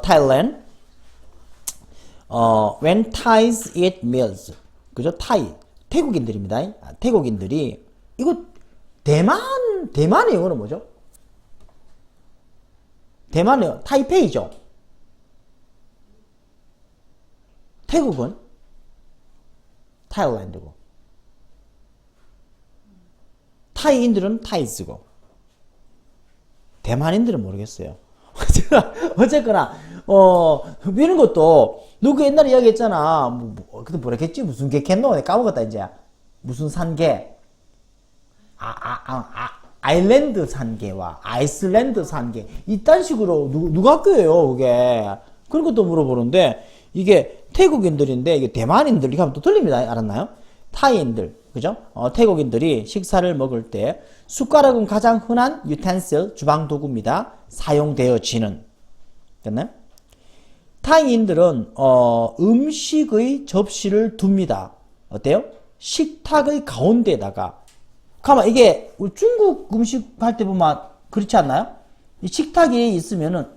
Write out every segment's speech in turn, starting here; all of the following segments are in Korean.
Thailand. When Thais eat meals. 그죠? 태국인들입니다. 태국인들이, 이거, 대만의 영어는 뭐죠? 대만의 타이페이죠? 태국은? 타일랜드고. 타이인들은 타이스고. 대만인들은 모르겠어요. 어쨌거나, 이런 것도, 누구 옛날에 이야기했잖아. 그때 뭐랬겠지? 무슨 개 캤노? 까먹었다, 이제. 무슨 산개. 아일랜드 산개와 아이슬란드 산개. 이딴 식으로, 누가 학교예요, 그게. 그런 것도 물어보는데, 이게 태국인들인데, 이게 대만인들, 이렇게 하면 또 틀립니다. 알았나요? 타이인들, 그죠? 태국인들이 식사를 먹을 때, 숟가락은 가장 흔한 유텐실, 주방 도구입니다. 사용되어지는. 됐나요? 타이인들은 음식의 접시를 둡니다. 어때요? 식탁의 가운데에다가. 가만, 이게 중국 음식 할 때 보면 그렇지 않나요? 이 식탁이 있으면은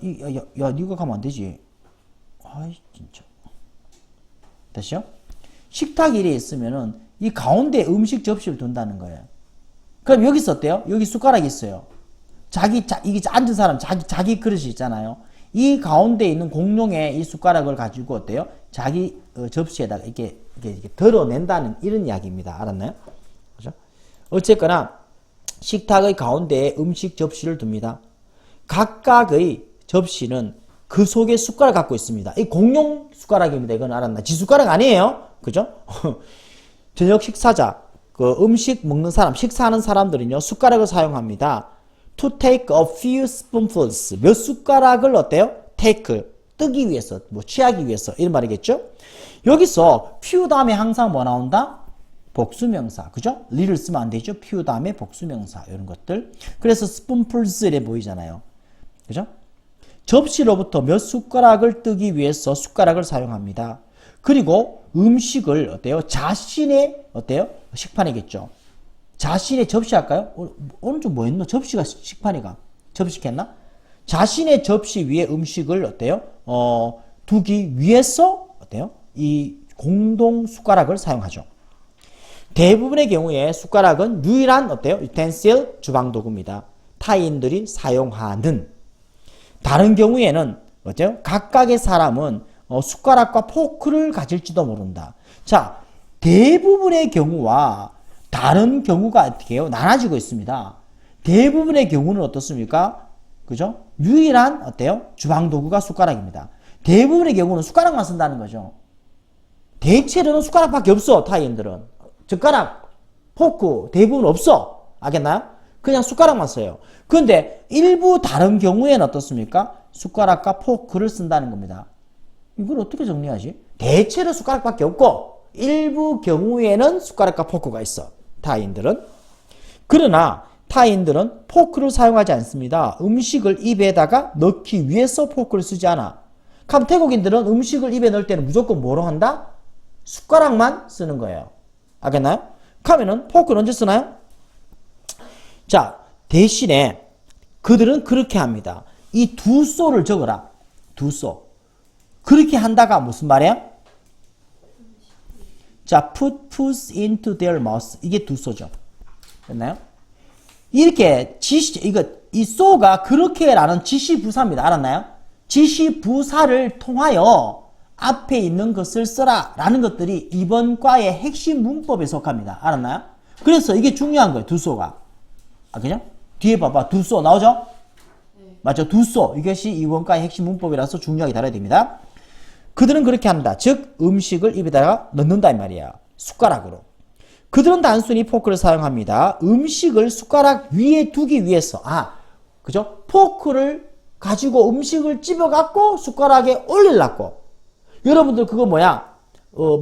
야, 니가 가면 안 되지. 아이 진짜. 다시요? 식탁이 있으면은 이 가운데 음식 접시를 둔다는 거예요. 그럼 여기서 어때요? 여기 숟가락이 있어요. 이게 앉은 사람, 자기 그릇이 있잖아요. 이 가운데 있는 공룡의 이 숟가락을 가지고 어때요? 자기 접시에다가 이렇게 덜어낸다는 이런 이야기입니다. 알았나요? 그죠? 어쨌거나, 식탁의 가운데에 음식 접시를 둡니다. 각각의 접시는 그 속에 숟가락 갖고 있습니다. 이 공룡 숟가락입니다. 이건 알았나? 지 숟가락 아니에요? 그죠? 저녁 식사자, 음식 먹는 사람, 식사하는 사람들은요, 숟가락을 사용합니다. To take a few spoonfuls. 몇 숟가락을 어때요? take. 뜨기 위해서, 취하기 위해서. 이런 말이겠죠? 여기서 few 다음에 항상 뭐 나온다? 복수명사. 그죠? li를 쓰면 안 되죠? few 다음에 복수명사. 이런 것들. 그래서 spoonfuls 이래 보이잖아요. 그죠? 접시로부터 몇 숟가락을 뜨기 위해서 숟가락을 사용합니다. 그리고 음식을 어때요? 자신의 어때요? 식판이겠죠. 자신의 접시 할까요? 오늘 좀 뭐 했노? 접시가 식판이가 접시겠나? 자신의 접시 위에 음식을 어때요? 두기 위해서 어때요? 이 공동 숟가락을 사용하죠. 대부분의 경우에 숟가락은 유일한 어때요? 유텐실 주방 도구입니다. 타인들이 사용하는. 다른 경우에는 어때요? 각각의 사람은 숟가락과 포크를 가질지도 모른다. 자, 대부분의 경우와 다른 경우가 어떻게 해요? 나눠지고 있습니다. 대부분의 경우는 어떻습니까? 그죠? 유일한 어때요? 주방 도구가 숟가락입니다. 대부분의 경우는 숟가락만 쓴다는 거죠. 대체로는 숟가락밖에 없어. 타이인들은 젓가락, 포크 대부분 없어. 알겠나요? 그냥 숟가락만 써요. 그런데 일부 다른 경우에는 어떻습니까? 숟가락과 포크를 쓴다는 겁니다. 이걸 어떻게 정리하지? 대체로 숟가락밖에 없고 일부 경우에는 숟가락과 포크가 있어. 타인들은. 그러나 타인들은 포크를 사용하지 않습니다. 음식을 입에다가 넣기 위해서 포크를 쓰지 않아. 그럼 태국인들은 음식을 입에 넣을 때는 무조건 뭐로 한다? 숟가락만 쓰는 거예요. 알겠나요? 그러면은 포크는 언제 쓰나요? 자, 대신에 그들은 그렇게 합니다. 이 두 쏘를 적어라. 두 쏘. 그렇게 한다가 무슨 말이야? 자, put foods into their mouth. 이게 두 쏘죠. 됐나요? 이렇게 이 쏘가 그렇게라는 지시부사입니다. 알았나요? 지시부사를 통하여 앞에 있는 것을 써라 라는 것들이 이번 과의 핵심 문법에 속합니다. 알았나요? 그래서 이게 중요한 거예요. 두 쏘가. 아, 그죠? 뒤에 봐봐. 두 쏘 나오죠? 네. 맞죠? 두 쏘. 이것이 이번 과의 핵심 문법이라서 중요하게 다뤄야 됩니다. 그들은 그렇게 합니다. 즉 음식을 입에다가 넣는다 이 말이야. 숟가락으로. 그들은 단순히 포크를 사용합니다. 음식을 숟가락 위에 두기 위해서. 그죠? 포크를 가지고 음식을 집어갖고 숟가락에 올리려고. 여러분들 그거 뭐야?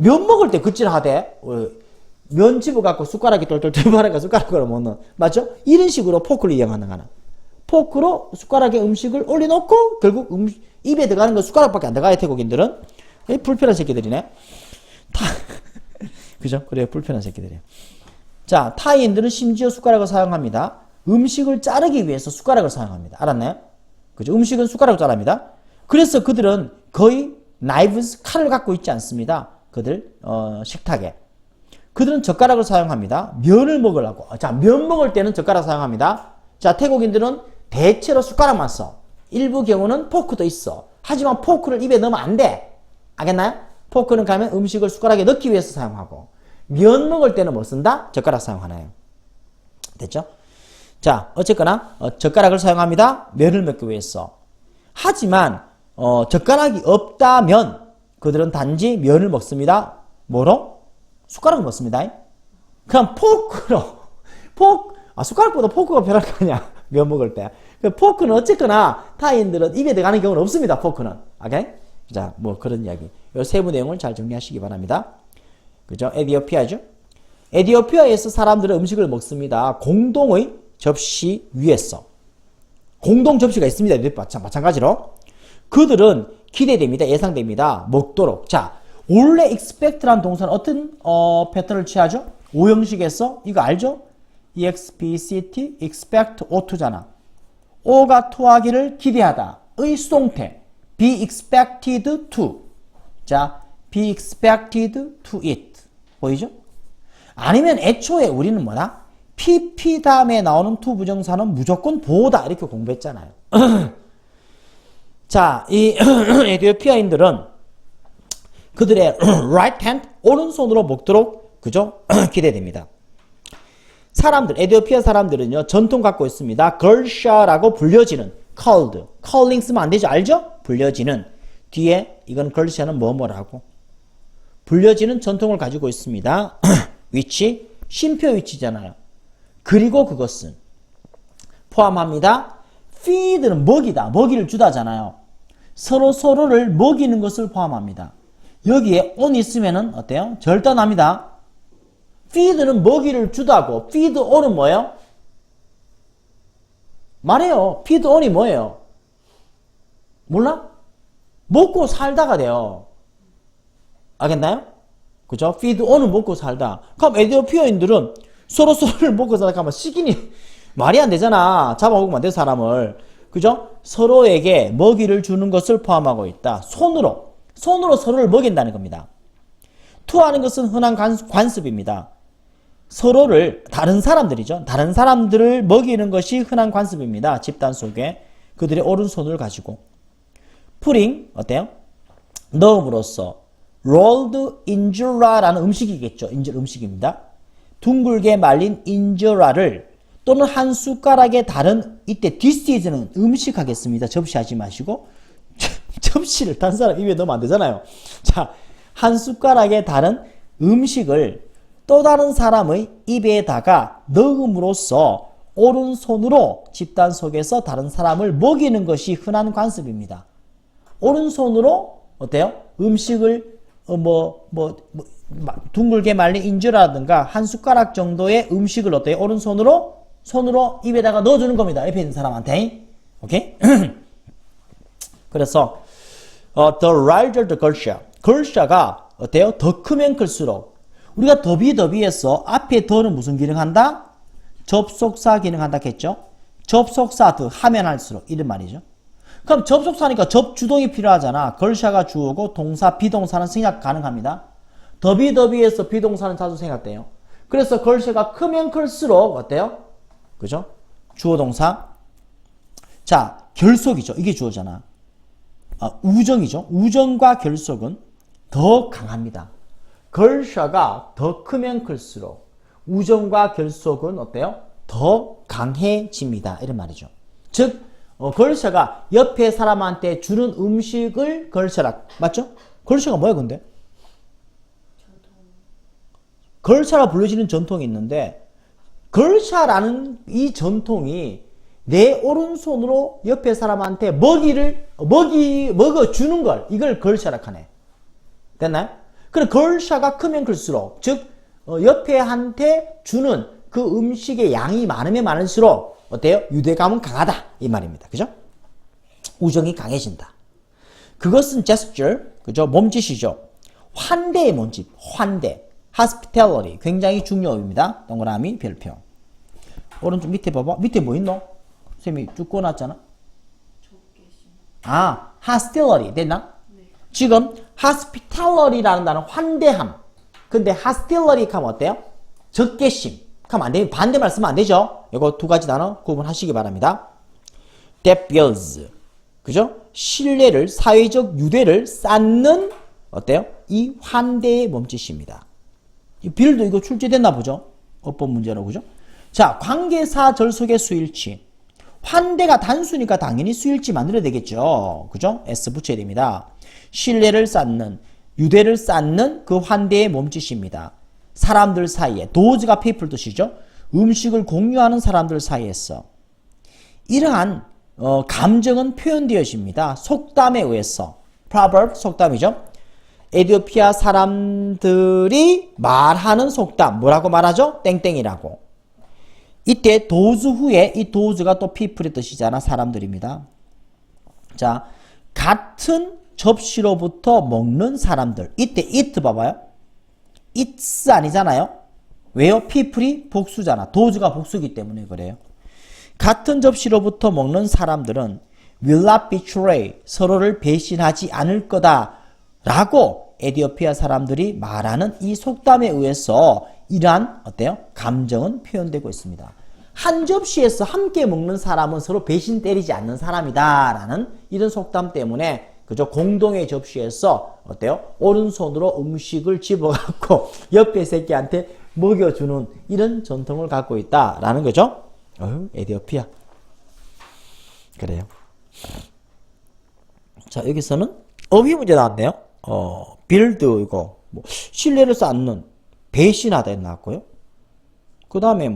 면 먹을 때 그질 하대. 면 집어갖고 숟가락에 똘똘똘 말아가 숟가락으로 먹는. 맞죠? 이런 식으로 포크를 이용하는 거나. 포크로 숟가락에 음식을 올려놓고 결국 입에 들어가는 건 숟가락밖에 안 들어가요. 태국인들은. 불편한 새끼들이네. 그죠? 그래요. 불편한 새끼들이에요. 자, 타이인들은 심지어 숟가락을 사용합니다. 음식을 자르기 위해서 숟가락을 사용합니다. 알았나요? 그죠? 음식은 숟가락으로 자릅니다. 그래서 그들은 거의 knives, 칼을 갖고 있지 않습니다. 그들 식탁에. 그들은 젓가락을 사용합니다. 면을 먹으려고. 자, 면 먹을 때는 젓가락 사용합니다. 자, 태국인들은 대체로 숟가락만 써. 일부 경우는 포크도 있어. 하지만 포크를 입에 넣으면 안 돼. 알겠나요? 포크는 가면 음식을 숟가락에 넣기 위해서 사용하고, 면 먹을 때는 뭐 쓴다? 젓가락 사용하나요? 됐죠? 자, 어쨌거나 젓가락을 사용합니다. 면을 먹기 위해서. 하지만 젓가락이 없다면 그들은 단지 면을 먹습니다. 뭐로? 숟가락을 먹습니다. 그럼 포크로 숟가락보다 포크가 편할 거 아니야. 면 먹을 때. 포크는 어쨌거나 타인들은 입에 들어가는 경우는 없습니다. 포크는. 오케이? 자, 뭐 그런 이야기. 이 세부 내용을 잘 정리하시기 바랍니다. 그죠? 에디오피아죠? 에디오피아에서 사람들은 음식을 먹습니다. 공동의 접시 위에서. 공동 접시가 있습니다. 에디오피아 마찬가지로. 그들은 기대됩니다. 예상됩니다. 먹도록. 자, 원래 expect란 동사는 어떤 패턴을 취하죠? 오형식에서 이거 알죠? expect, expect, O2잖아. O가 토하기를 기대하다. 의 수동태. be expected to. 자, be expected to eat. 보이죠? 아니면 애초에 우리는 뭐다? PP 다음에 나오는 to 부정사는 무조건 보다. 이렇게 공부했잖아요. 자, 이 에티오피아인들은 그들의 right hand, 오른손으로 먹도록, 그죠? 기대됩니다. 사람들, 에티오피아 사람들은요, 전통 갖고 있습니다. 걸샤라고 불려지는, called, calling 쓰면 안 되죠? 알죠? 불려지는. 뒤에, 이건 걸샤는 뭐뭐라고. 불려지는 전통을 가지고 있습니다. 위치, 쉼표 위치잖아요. 그리고 그것은 포함합니다. feed는 먹이다, 먹이를 주다잖아요. 서로를 먹이는 것을 포함합니다. 여기에 on 있으면은 어때요? 절단합니다. feed는 먹이를 주다고, feed on은 뭐예요? 말해요. feed on이 뭐예요? 몰라? 먹고 살다가 돼요. 알겠나요? 그죠? feed on은 먹고 살다. 그럼 에티오피아인들은 서로를 먹고 살다 하면 식인이 말이 안 되잖아. 잡아먹으면 안 돼, 사람을. 그죠? 서로에게 먹이를 주는 것을 포함하고 있다. 손으로 서로를 먹인다는 겁니다. 투하는 것은 흔한 관습입니다. 서로를, 다른 사람들이죠. 다른 사람들을 먹이는 것이 흔한 관습입니다. 집단 속에 그들의 오른손을 가지고. putting, 어때요? 넣음으로써 rolled injera라는 음식이겠죠. 음식입니다. 둥글게 말린 인저라를 또는 한 숟가락에 다른, 이때 this is는 음식 하겠습니다. 접시 하지 마시고 접시를 딴 사람 입에 넣으면 안 되잖아요. 자, 한 숟가락에 다른 음식을 또 다른 사람의 입에다가 넣음으로써 오른손으로 집단 속에서 다른 사람을 먹이는 것이 흔한 관습입니다. 오른손으로 어때요? 음식을 둥글게 말린 인주라든가 한 숟가락 정도의 음식을 어때요? 손으로 입에다가 넣어주는 겁니다. 옆에 있는 사람한테. 오케이? 그래서 the larger the culture. culture가 어때요? 더 크면 클수록 우리가 더비에서 앞에 더는 무슨 기능한다? 접속사 기능한다 했죠? 접속사 더 하면 할수록 이런 말이죠. 그럼 접속사니까 접주동이 필요하잖아. 걸샤가 주어고 동사, 비동사는 생략 가능합니다. 더비에서 비동사는 자주 생략돼요. 그래서 걸샤가 크면 클수록 어때요? 그죠? 주어 동사. 자, 결속이죠. 이게 주어잖아. 우정이죠. 우정과 결속은 더 강합니다. 걸샤가 더 크면 클수록 우정과 결속은 어때요? 더 강해집니다. 이런 말이죠. 즉 걸샤가 옆에 사람한테 주는 음식을 걸샤라. 맞죠? 걸샤가 뭐야 근데? 걸샤라 불려지는 전통이 있는데 걸샤라는 이 전통이 내 오른손으로 옆에 사람한테 먹어주는 걸 이걸 걸샤라 하네. 됐나요? 그래 걸샤가 크면 클수록 즉 옆에 한테 주는 그 음식의 양이 많으면 많을수록 어때요? 유대감은 강하다 이 말입니다. 그죠? 우정이 강해진다. 그것은 gesture, 그죠? 몸짓이죠. 환대의 몸짓, 환대, hospitality 굉장히 중요합니다. 동그라미 별표. 오른쪽 밑에 봐봐. 밑에 뭐 있노? 쌤이 쭉 꺼놨잖아. hostility 됐나? 지금 hospitality라는 단어는 환대함. 근데 hostility 하면 어때요? 적개심. 하면 안 돼요. 반대말 쓰면 안 되죠? 이거 두 가지 단어 구분하시기 바랍니다. that builds. 그죠? 신뢰를, 사회적 유대를 쌓는, 어때요? 이 환대의 몸짓입니다. 이 build 이거 출제됐나 보죠? 어법 문제로, 그죠? 자, 관계사 절속의 수일치. 환대가 단수니까 당연히 수일치 만들어야 되겠죠. 그죠? S 붙여야 됩니다. 신뢰를 쌓는, 유대를 쌓는 그 환대의 몸짓입니다. 사람들 사이에, 도즈가 people 뜻이죠. 음식을 공유하는 사람들 사이에서. 이러한 감정은 표현되어집니다. 속담에 의해서. proverb, 속담이죠. 에티오피아 사람들이 말하는 속담, 뭐라고 말하죠? 땡땡이라고. 이때 도즈 후에 이 도즈가 또 people의 뜻이잖아. 사람들입니다. 자, 같은 접시로부터 먹는 사람들. 이때 it 봐봐요. it's 아니잖아요. 왜요? people이 복수잖아. 도즈가 복수기 때문에 그래요. 같은 접시로부터 먹는 사람들은 will not betray. 서로를 배신하지 않을 거다. 라고 에티오피아 사람들이 말하는 이 속담에 의해서 이러한 어때요? 감정은 표현되고 있습니다. 한 접시에서 함께 먹는 사람은 서로 배신 때리지 않는 사람이다 라는 이런 속담 때문에 그죠? 공동의 접시에서 어때요? 오른손으로 음식을 집어갖고 옆에 새끼한테 먹여주는 이런 전통을 갖고 있다라는 거죠. 에티오피아. 그래요. 자, 여기서는 어휘 문제 나왔네요. build 이거 뭐 신뢰를 쌓는, 배신하다 나왔고요. 그 다음에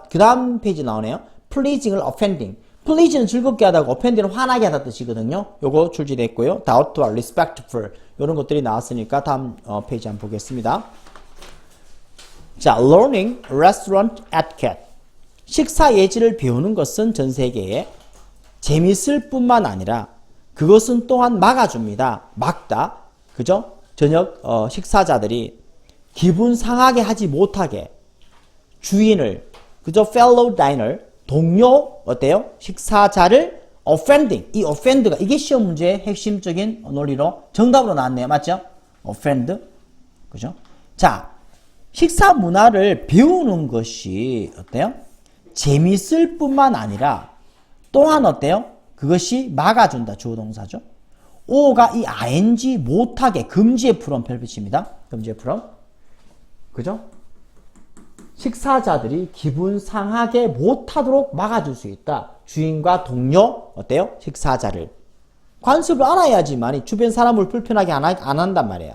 그 다음 페이지 나오네요. pleasing을 offending. please는 즐겁게 하다고 offending은 화나게 하다 뜻이거든요. 요거 출제됐고요. doubtful, respectful 이런 것들이 나왔으니까 다음 페이지 한번 보겠습니다. 자, learning restaurant etiquette. 식사 예절을 배우는 것은 전 세계에 재밌을 뿐만 아니라 그것은 또한 막아줍니다. 막다. 그죠? 저녁 식사자들이 기분 상하게 하지 못하게 주인을, 그죠? fellow diner, 동료, 어때요? 식사자를 offending. 이 offend가 이게 시험 문제의 핵심적인 논리로 정답으로 나왔네요. 맞죠? offend. 그죠? 자, 식사 문화를 배우는 것이 어때요? 재밌을 뿐만 아니라 또한 어때요? 그것이 막아준다. 주어동사죠. 오가 이 ing 못하게 금지의 from 별빛입니다. 금지의 from. 그죠? 식사자들이 기분 상하게 못하도록 막아줄 수 있다. 주인과 동료 어때요? 식사자를. 관습을 알아야지만 주변 사람을 불편하게 안 한단 말이에요.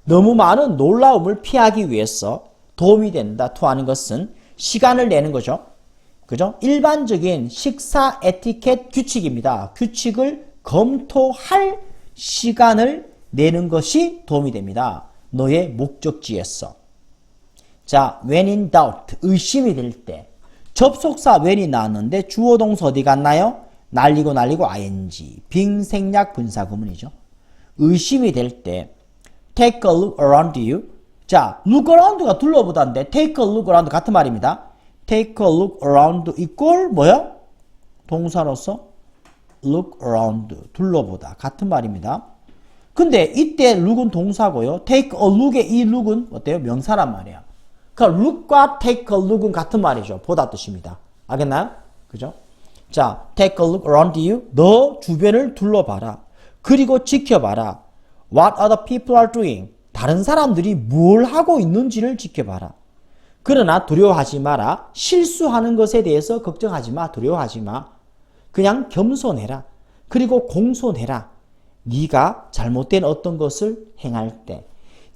너무 많은 놀라움을 피하기 위해서 도움이 된다. 토하는 것은 시간을 내는 거죠. 그죠? 일반적인 식사 에티켓 규칙입니다. 규칙을 검토할 시간을 내는 것이 도움이 됩니다. 너의 목적지에서. 자, when in doubt, 의심이 될 때. 접속사 when이 나왔는데 주어 동사 어디 갔나요? 날리고 ing, 빙생략 분사구문이죠. 의심이 될 때 take a look around you. 자, look around가 둘러보다인데 take a look around 같은 말입니다. take a look around equal 뭐야? 동사로서 look around, 둘러보다 같은 말입니다. 근데 이때 look은 동사고요. take a look의 이 look은 어때요? 명사란 말이야. 그러니까 look과 take a look은 같은 말이죠. 보다 뜻입니다. 알겠나요? 그죠? 자, take a look around you. 너 주변을 둘러봐라. 그리고 지켜봐라. What other people are doing. 다른 사람들이 뭘 하고 있는지를 지켜봐라. 그러나 두려워하지 마라. 실수하는 것에 대해서 걱정하지 마. 두려워하지 마. 그냥 겸손해라. 그리고 공손해라. 네가 잘못된 어떤 것을 행할 때.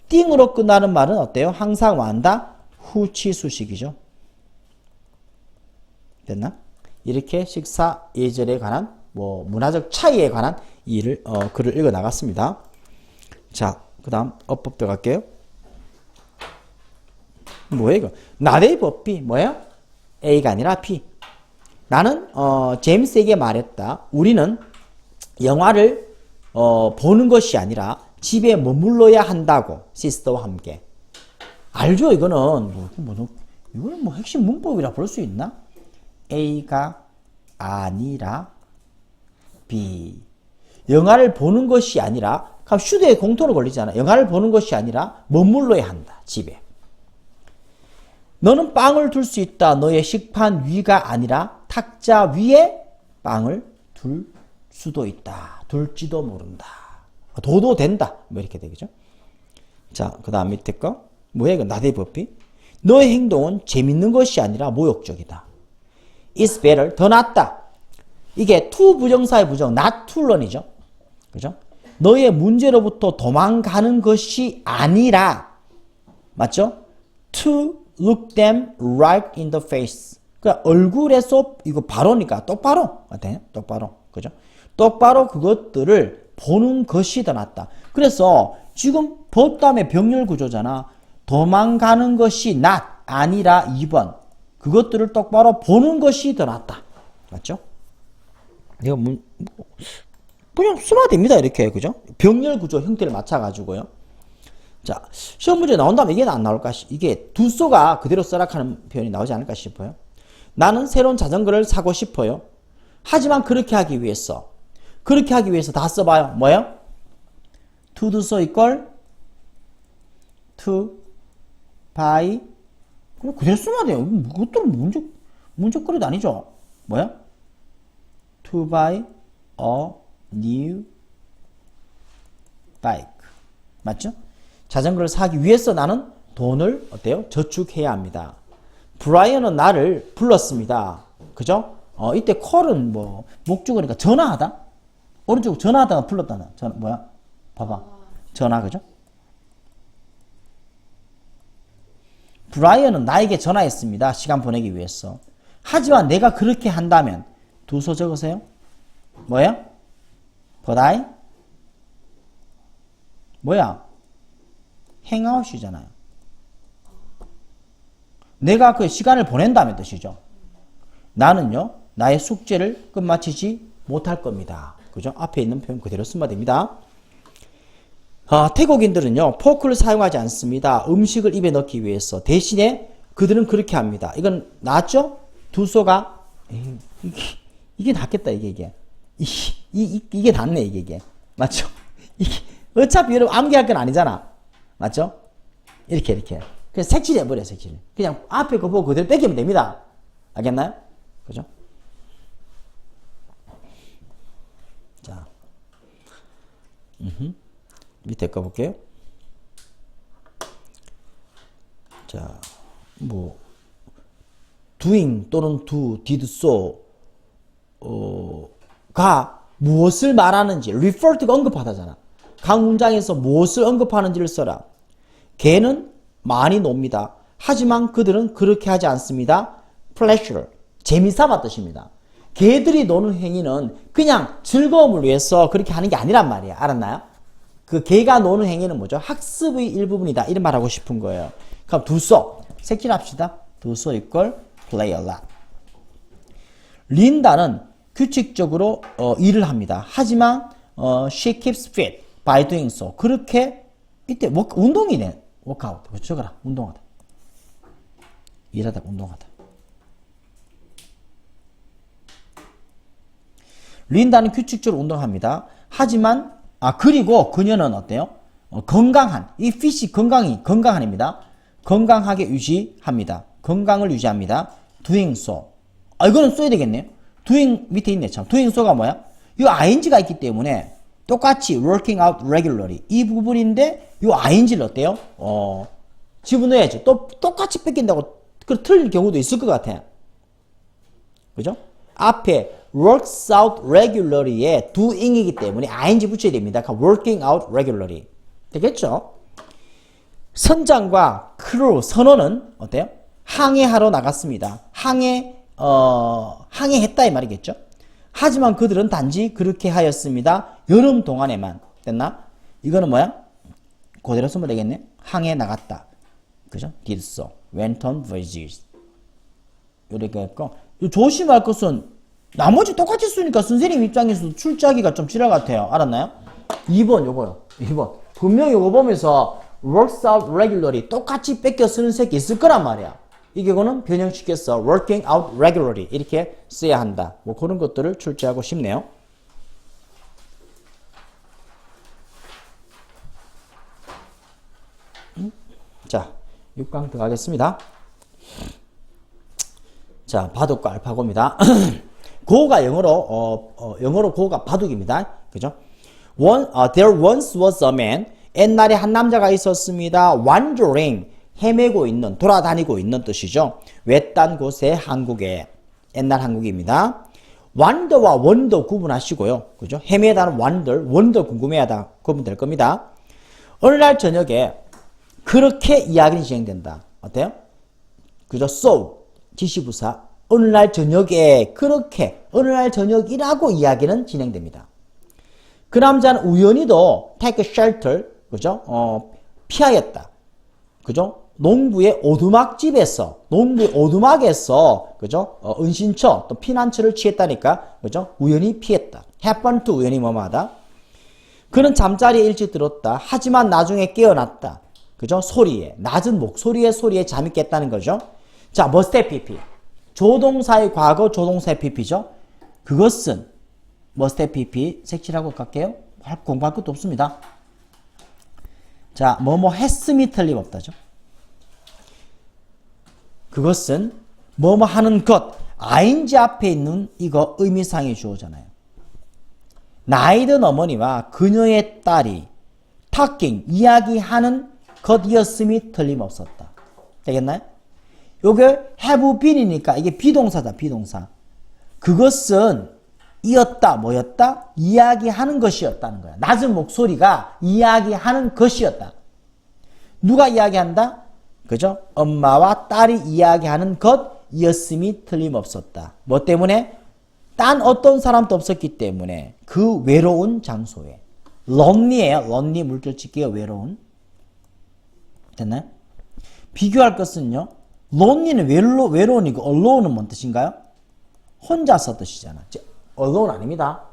띵으로 끝나는 말은 어때요? 항상 완다. 후치수식이죠. 됐나? 이렇게 식사 예절에 관한 문화적 차이에 관한 글을 읽어 나갔습니다. 자, 그 다음 어법 들어갈게요. 뭐예요 이거? Not A but B. 뭐예요? A가 아니라 B. 나는 제임스에게 말했다. 우리는 영화를 보는 것이 아니라 집에 머물러야 한다고. 시스터와 함께. 알죠? 이거는 핵심 문법이라 볼 수 있나? A가 아니라 be. 영화를 보는 것이 아니라, 그럼 슈드에 공통으로 걸리잖아. 영화를 보는 것이 아니라 머물러야 한다. 집에. 너는 빵을 둘 수 있다. 너의 식판 위가 아니라 탁자 위에 빵을 둘 수도 있다. 둘지도 모른다. 도도 된다. 뭐 이렇게 되겠죠. 자, 그 다음 밑에 거. 뭐야 이거 나대법비. 너의 행동은 재밌는 것이 아니라 모욕적이다. It's better. 더 낫다. 이게 to 부정사의 부정, not to learn이죠. 그죠? 너의 문제로부터 도망가는 것이 아니라, 맞죠? To look them right in the face. 그러니까 얼굴에서, 이거 바로니까 똑바로. 어때요? 똑바로. 그죠? 똑바로 그것들을 보는 것이 더 낫다. 그래서 지금 법 다음에 병렬 구조잖아. 도망가는 것이 not, 아니라 2번. 그것들을 똑바로 보는 것이 더 낫다. 맞죠? 이거 그냥 쓰면 됩니다. 이렇게. 그죠? 병렬 구조 형태를 맞춰가지고요. 자, 시험 문제 나온다면 이게 안 나올까? 이게 두소가 그대로 써라하는 표현이 나오지 않을까 싶어요. 나는 새로운 자전거를 사고 싶어요. 하지만 그렇게 하기 위해서 다 써봐요. 뭐예요? to do so equal to buy. 그럼 그대로 쓰면 돼요. 그것들은 문제거리도 아니죠. 뭐야? to buy a new bike. 맞죠? 자전거를 사기 위해서 나는 돈을 어때요? 저축해야 합니다. 브라이언은 나를 불렀습니다. 그죠? 이때 call은 뭐 목적어니까 전화하다. 오른쪽 전화하다가 불렀다나. 뭐야? 봐봐. 전화. 그죠? 브라이언은 나에게 전화했습니다. 시간 보내기 위해서. 하지만 내가 그렇게 한다면 두소 적으세요. 뭐야? But I? 뭐야? 행아웃이잖아요. 내가 그 시간을 보낸다는 뜻이죠. 나는요, 나의 숙제를 끝마치지 못할 겁니다. 그죠? 앞에 있는 표현 그대로 쓰면 됩니다. 태국인들은요, 포크를 사용하지 않습니다. 음식을 입에 넣기 위해서. 대신에 그들은 그렇게 합니다. 이건 낫죠? 두소가, 이게 낫겠다, 이게. 이게 낫네, 이게. 맞죠? 어차피 여러분 암기할 건 아니잖아. 맞죠? 이렇게. 그냥 색칠해버려, 색칠. 그냥 앞에 거 보고 그대로 뺏기면 됩니다. 알겠나요? 그죠? 자. 밑에 거 볼게요. 자, doing 또는 do, did, so, 가 무엇을 말하는지, refer to가 언급하다잖아. 각 문장에서 무엇을 언급하는지를 써라. 개는 많이 놉니다. 하지만 그들은 그렇게 하지 않습니다. pleasure, 재미삼아 뜻입니다. 개들이 노는 행위는 그냥 즐거움을 위해서 그렇게 하는 게 아니란 말이야. 알았나요? 그 개가 노는 행위는 뭐죠? 학습의 일부분이다. 이런 말 하고 싶은 거예요. 그럼 do so, 색칠합시다. do so equal play a lot. 린다는 규칙적으로 일을 합니다. 하지만 she keeps fit by doing so. 그렇게 이때 운동이네. 워크아웃. 적어라. 운동하다. 일하다 운동하다. 린다는 규칙적으로 운동합니다. 하지만 그리고 그녀는 어때요? 건강한, 이 fit이 건강한입니다. 건강하게 유지합니다. 건강을 유지합니다. doing so. 이거는 써야 되겠네요. doing 밑에 있네. 참. doing so가 뭐야? 이 ing가 있기 때문에 똑같이 working out regularly 이 부분인데 이 ing를 어때요? 집어넣어야지. 또 똑같이 뺏긴다고 틀릴 경우도 있을 것 같아. 그죠? 앞에 works out regularly에 doing이기 때문에 ing 붙여야 됩니다. working out regularly. 되겠죠? 선장과 크루, 선원은 어때요? 항해하러 나갔습니다. 항해했다 이 말이겠죠? 하지만 그들은 단지 그렇게 하였습니다. 여름 동안에만. 됐나? 이거는 뭐야? 그대로 쓰면 되겠네. 항해 나갔다. 그죠? did so. went on voyages. 이렇게 했고, 조심할 것은 나머지 똑같이 쓰니까 선생님 입장에서도 출제하기가 좀 지랄 같아요. 알았나요? 2번 요거요. 2번. 분명히 요거 보면서 works out regularly 똑같이 뺏겨 쓰는 새끼 있을 거란 말이야. 이 경우는 변형시켜서 working out regularly 이렇게 써야 한다. 뭐 그런 것들을 출제하고 싶네요. 자, 6강 들어가겠습니다. 자, 바둑과 알파고입니다. 고가 영어로 고가 바둑입니다. 그죠? There once was a man. 옛날에 한 남자가 있었습니다. Wandering. 헤매고 있는, 돌아다니고 있는 뜻이죠. 외딴 곳에 한국에. 옛날 한국입니다. wander와 wonder 구분하시고요. 그죠? 헤매다는 wonder 궁금해하다 구분될 겁니다. 어느 날 저녁에 그렇게 이야기는 진행된다. 어때요? 그죠? So, 지시부사. 어느 날 저녁에 그렇게, 어느 날 저녁이라고 이야기는 진행됩니다. 그 남자는 우연히도 take a shelter, 그죠? 피하였다. 그죠? 농부의 오두막에서, 그죠? 은신처, 또 피난처를 취했다니까, 그죠? 우연히 피했다. happen to, 우연히 뭐뭐하다. 그는 잠자리에 일찍 들었다. 하지만 나중에 깨어났다. 그죠? 소리에, 낮은 목소리의 소리에 잠이 깼다는 거죠. 자, must have pp. 조동사의 과거, 조동사의 pp죠. 그것은 must have pp 색칠하고 갈게요. 공부할 것도 없습니다. 자, 뭐뭐 했음이 틀림없다죠. 그것은 뭐뭐 하는 것, ing 앞에 있는 이거 의미상이 주어잖아요. 나이든 어머니와 그녀의 딸이 talking, 이야기하는 것이었음이 틀림없었다. 되겠나요? 요게 have been이니까 이게 비동사다, 비동사. 그것은 이었다, 뭐였다? 이야기하는 것이었다는 거야. 낮은 목소리가 이야기하는 것이었다. 누가 이야기한다? 그죠? 엄마와 딸이 이야기하는 것이었음이 틀림없었다. 뭐 때문에? 딴 어떤 사람도 없었기 때문에 그 외로운 장소에. lonely예요. lonely 물결 칠게요. 외로운. 됐나요? 비교할 것은요. lonely는 외로운이고 alone은 뭔 뜻인가요? 혼자서 뜻이잖아. alone 아닙니다.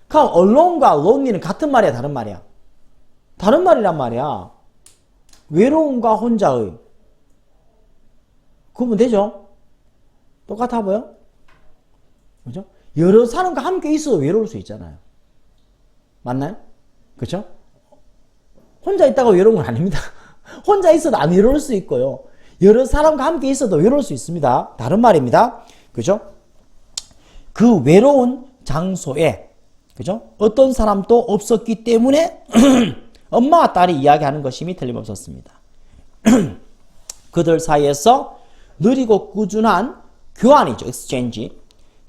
그럼 alone과 lonely는 같은 말이야, 다른 말이야? 다른 말이란 말이야. 외로움과 혼자의. 그러면 되죠? 똑같아 보여? 그죠? 여러 사람과 함께 있어도 외로울 수 있잖아요. 맞나요? 그죠? 혼자 있다가 외로운 건 아닙니다. 혼자 있어도 안 외로울 수 있고요. 여러 사람과 함께 있어도 외로울 수 있습니다. 다른 말입니다. 그죠? 그 외로운 장소에, 그죠? 어떤 사람도 없었기 때문에 엄마와 딸이 이야기하는 것임이 틀림없었습니다. 그들 사이에서 느리고 꾸준한 교환이죠. exchange.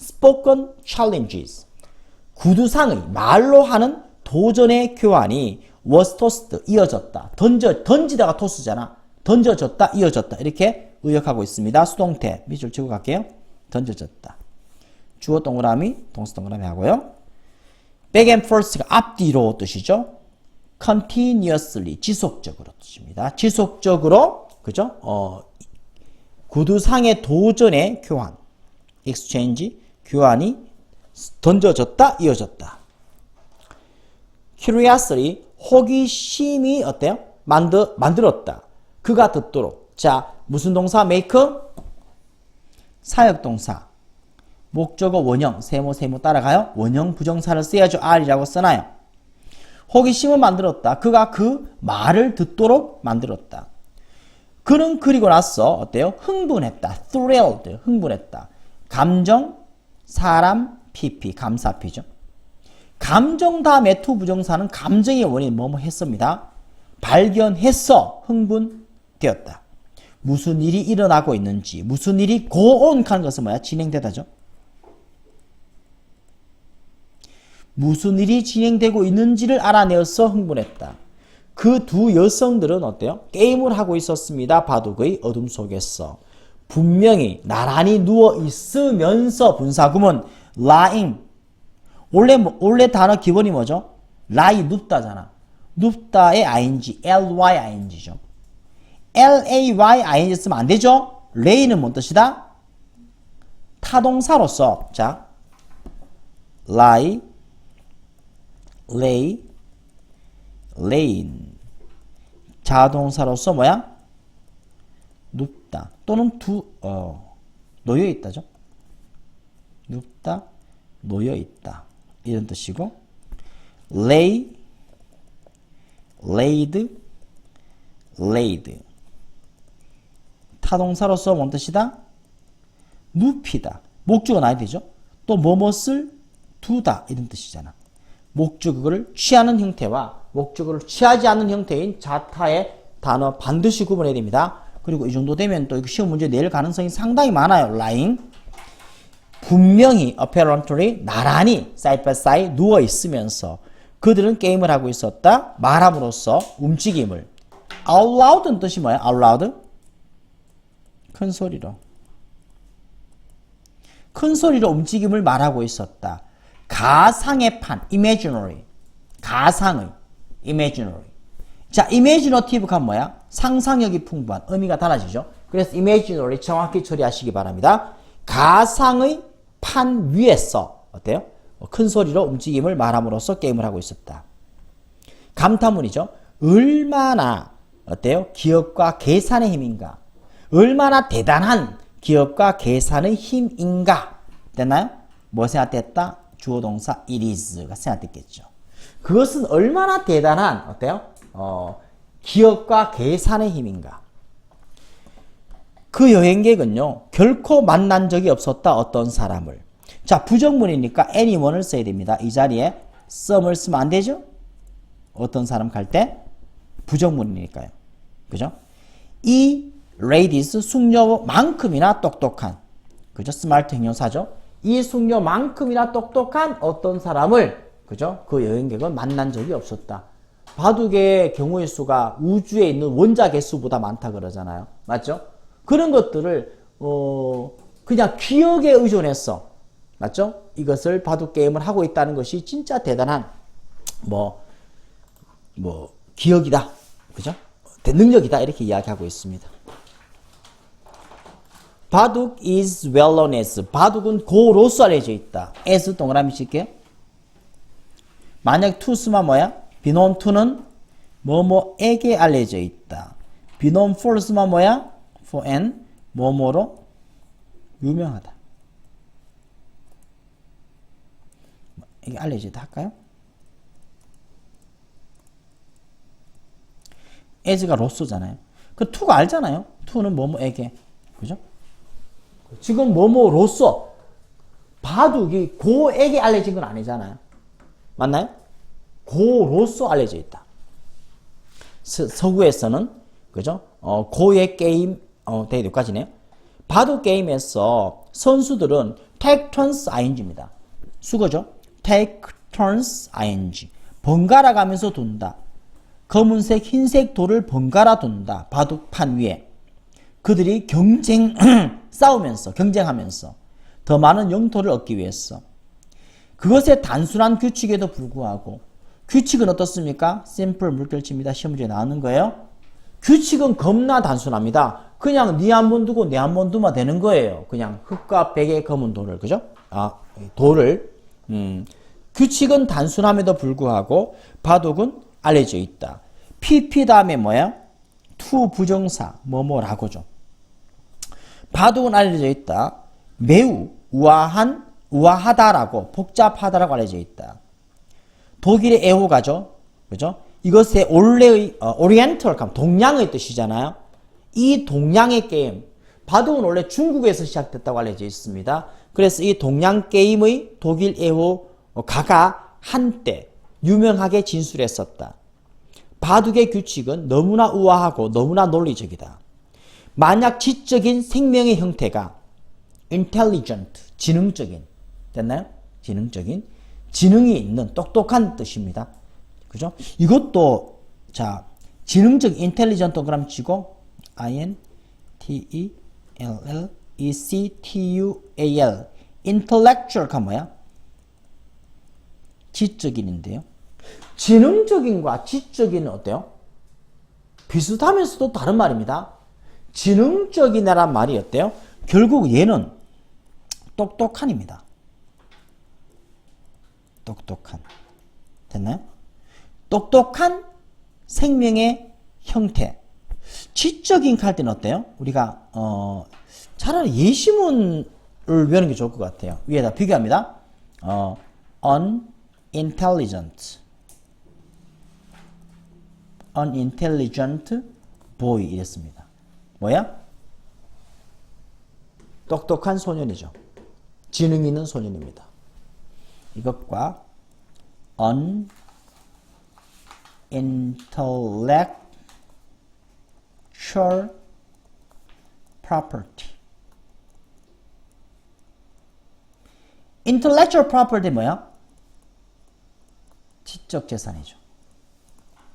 spoken challenges. 구두상의 말로 하는 도전의 교환이 was tossed, 이어졌다. 던지다가 토스잖아. 던져졌다, 이어졌다. 이렇게 의역하고 있습니다. 수동태. 밑줄 치고 갈게요. 던져졌다. 주어 동그라미, 동사 동그라미 하고요. back and forth가 앞뒤로 뜻이죠. continuously, 지속적으로 뜻입니다. 지속적으로, 그죠? 구두상의 도전의 교환. exchange, 교환이 던져졌다, 이어졌다. curiously, 호기심이 어때요? 만들었다. 그가 듣도록. 자, 무슨 동사? make? 사역동사. 목적어 원형, 세모 따라가요. 원형 부정사를 써야죠. R이라고 써놔요. 호기심을 만들었다. 그가 그 말을 듣도록 만들었다. 그는 그리고 나서 어때요? 흥분했다. thrilled, 흥분했다. 감정, 사람, PP, 감사피죠. 감정 다음에 to 부정사는 감정의 원인 뭐뭐 했습니다. 발견했어, 흥분되었다. 무슨 일이 일어나고 있는지, 무슨 일이 go on 하는 것은 뭐야? 진행되다죠. 무슨 일이 진행되고 있는지를 알아내어서 흥분했다. 그 두 여성들은 어때요? 게임을 하고 있었습니다. 바둑의 어둠 속에서. 분명히 나란히 누워 있으면서 분사구문 lying. 원래 단어 기본이 뭐죠? lie, 눕다잖아. 눕다의 ing, ly ing죠. lay ing 쓰면 안 되죠? lay는 뭔 뜻이다? 타동사로서. 자, lie, lay, laying. 자동사로서 뭐야? 눕다. 또는 놓여 있다죠. 눕다, 놓여 있다. 이런 뜻이고, lay, laid, laid. 타동사로서 뭔 뜻이다? 눕히다. 목적어 나야 되죠. 또 뭐뭇을 두다 이런 뜻이잖아. 목적어를 취하는 형태와 목적어를 취하지 않는 형태인 자타의 단어 반드시 구분해야 됩니다. 그리고 이 정도 되면 또 시험 문제 낼 가능성이 상당히 많아요. 라인. 분명히 apparently 나란히 side by side 누워 있으면서 그들은 게임을 하고 있었다. 말함으로써 움직임을. out loud는 뜻이 뭐야? out loud? 큰 소리로. 큰 소리로 움직임을 말하고 있었다. 가상의 판, imaginary. 가상의, imaginary. 자, imaginative가 뭐야? 상상력이 풍부한, 의미가 달라지죠. 그래서 imaginary 정확히 처리하시기 바랍니다. 가상의 판 위에서, 어때요? 큰 소리로 움직임을 말함으로써 게임을 하고 있었다. 감탄문이죠. 얼마나, 어때요? 기억과 계산의 힘인가? 얼마나 대단한 기억과 계산의 힘인가? 됐나요? 뭐 생각됐다? 주어 동사 it is가 생각됐겠죠. 그것은 얼마나 대단한 어때요? 기억과 계산의 힘인가? 그 여행객은요 결코 만난 적이 없었다 어떤 사람을. 자 부정문이니까 anyone을 써야 됩니다. 이 자리에 some을 쓰면 안 되죠? 어떤 사람 갈 때 부정문이니까요. 그죠? 이 ladies 숙녀만큼이나 똑똑한 그죠? 스마트 형용사죠. 이 숙녀만큼이나 똑똑한 어떤 사람을 그죠? 그 여행객은 만난 적이 없었다. 바둑의 경우의 수가 우주에 있는 원자 개수보다 많다 그러잖아요. 맞죠? 그런 것들을 그냥 기억에 의존해서 맞죠? 이것을 바둑 게임을 하고 있다는 것이 진짜 대단한 기억이다. 그죠? 능력이다. 이렇게 이야기하고 있습니다. 바둑 is well known as. 바둑은 고로서 알려져 있다. as 동그라미 칠게요. 만약 to 쓰면 뭐야? be known to는 뭐뭐에게 알려져 있다. be known for 쓰면 뭐야? for an 뭐뭐로 유명하다. 이게 알려져 있다 할까요? as가 로서잖아요. 그 to가 알잖아요. to는 뭐뭐에게. 그죠? 지금 뭐뭐로서 바둑이 고에게 알려진 건 아니잖아요. 맞나요? 고로서 알려져 있다. 서구에서는 그죠? 고의 게임 여기까지네요. 바둑 게임에서 선수들은 take turns ing입니다. 수거죠? take turns ing. 번갈아 가면서 둔다. 검은색, 흰색 돌을 번갈아 둔다. 바둑판 위에. 그들이 경쟁하면서 더 많은 영토를 얻기 위해서. 그것의 단순한 규칙에도 불구하고 규칙은 어떻습니까? 심플 물결치입니다. 시험 문제에 나오는 거예요. 규칙은 겁나 단순합니다. 그냥 니 한 번 두고 내 한 번 두면 되는 거예요. 그냥 흑과 백의 검은 돌을 그죠? 돌을 규칙은 단순함에도 불구하고 바둑은 알려져 있다. PP 다음에 뭐야? to 부정사 뭐뭐라고죠. 바둑은 알려져 있다. 매우 우아하다라고 복잡하다라고 알려져 있다. 독일의 애호가죠. 그죠? 이것의 원래의 오리엔털 동양의 뜻이잖아요. 이 동양의 게임 바둑은 원래 중국에서 시작됐다고 알려져 있습니다. 그래서 이 동양 게임의 독일 애호가가 한때 유명하게 진술했었다. 바둑의 규칙은 너무나 우아하고 너무나 논리적이다. 만약 지적인 생명의 형태가 intelligent, 지능적인, 됐나요? 지능적인, 지능이 있는 똑똑한 뜻입니다. 그죠? 이것도 자 지능적 intelligent 동그라미 치고 intellectual intellectual가 뭐야? 지적인인데요. 지능적인과 지적인은 어때요? 비슷하면서도 다른 말입니다. 지능적이라는 말이 어때요? 결국 얘는 똑똑한입니다. 똑똑한. 됐나요? 똑똑한 생명의 형태. 지적인 할 때는 어때요? 우리가 차라리 예시문을 외우는 게 좋을 것 같아요. 위에다 비교합니다. unintelligent boy 이랬습니다. 뭐야? 똑똑한 소년이죠. 지능 있는 소년입니다. 이것과 unintellectual property. intellectual property 뭐야? 지적 재산이죠.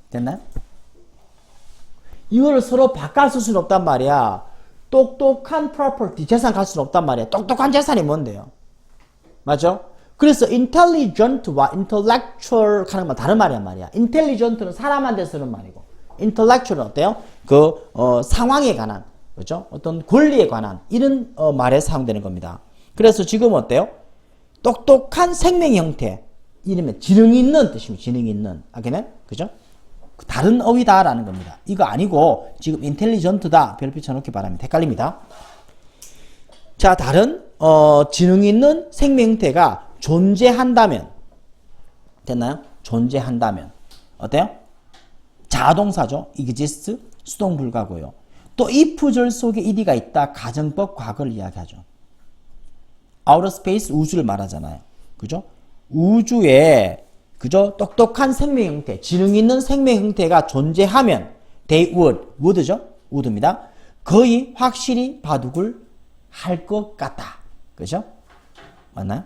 됐나요? 이거를 서로 바꿔 쓸 수는 없단 말이야. 똑똑한 property, 재산 갈 수는 없단 말이야. 똑똑한 재산이 뭔데요? 맞죠? 그래서 intelligent와 intellectual 하는 건 다른 말이란 말이야. intelligent는 사람한테 쓰는 말이고, intellectual은 어때요? 상황에 관한, 그죠? 어떤 권리에 관한 이런 말에 사용되는 겁니다. 그래서 지금 어때요? 똑똑한 생명 형태, 이러면 지능 있는 뜻입니다. 지능 있는, 알겠네? 그죠? 다른 어휘다라는 겁니다. 이거 아니고 지금 intelligent다 별표 쳐놓기 바랍니다. 헷갈립니다. 자, 다른 지능 있는 생명 형태가 존재한다면, 됐나요? 존재한다면 어때요? 자동사죠. exist, 수동 불가고요. 또 if절 속에 ed가 있다. 가정법 과거를 이야기하죠. outer space, 우주를 말하잖아요. 그죠? 우주에 그죠? 똑똑한 생명 형태, 지능 있는 생명 형태가 존재하면 they would죠? would입니다. 거의 확실히 바둑을 할 것 같다. 그죠? 맞나요?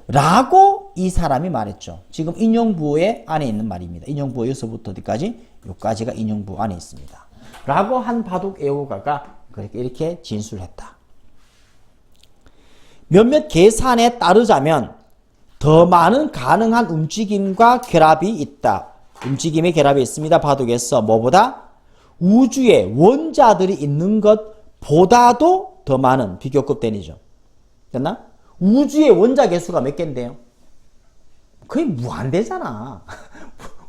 라고 이 사람이 말했죠. 지금 인용부호의 안에 있는 말입니다. 인용부호 여기서부터 어디까지? 여기까지가 인용부호 안에 있습니다. 라고 한 바둑 애호가가 그렇게 이렇게 진술했다. 몇몇 계산에 따르자면 더 많은 가능한 움직임과 결합이 있다. 움직임의 결합이 있습니다. 바둑에서 뭐보다? 우주에 원자들이 있는 것보다도 더 많은 비교급 대니죠. 됐나? 우주의 원자 개수가 몇 개인데요? 거의 무한대잖아.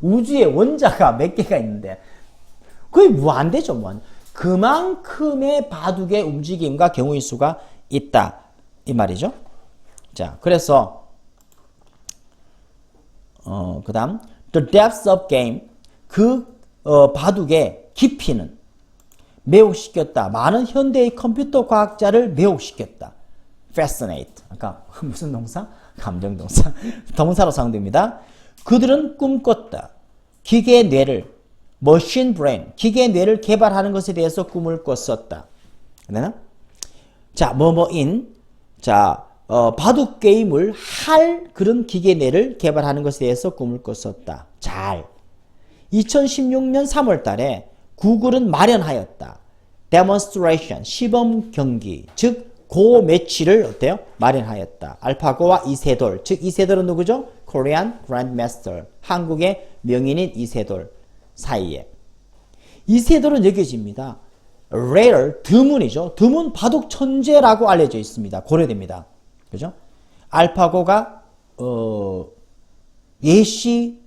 우주에 원자가 몇 개가 있는데 거의 무한대죠. 무한. 그만큼의 바둑의 움직임과 경우의 수가 있다. 이 말이죠. 자, 그래서 그 다음 the depth of game, 바둑의 깊이는 매혹시켰다. 많은 현대의 컴퓨터 과학자를 매혹시켰다. fascinate. 아까 무슨 동사? 감정동사. 동사로 사용됩니다. 그들은 꿈꿨다. 기계의 뇌를, machine brain, 기계의 뇌를 개발하는 것에 대해서 꿈을 꿨었다. 되나? 자, 자, 바둑 게임을 할 그런 기계 뇌를 개발하는 것에 대해서 꿈을 꿨었다. 잘. 2016년 3월 달에 구글은 마련하였다. demonstration, 시범 경기, 즉 고 매치를 어때요? 마련하였다. 알파고와 이세돌, 즉 이세돌은 누구죠? Korean Grandmaster, 한국의 명인인 이세돌 사이에. 이세돌은 여겨집니다. rare, 드문이죠. 드문 바둑 천재라고 알려져 있습니다. 고려됩니다. 그죠? 알파고가 예시,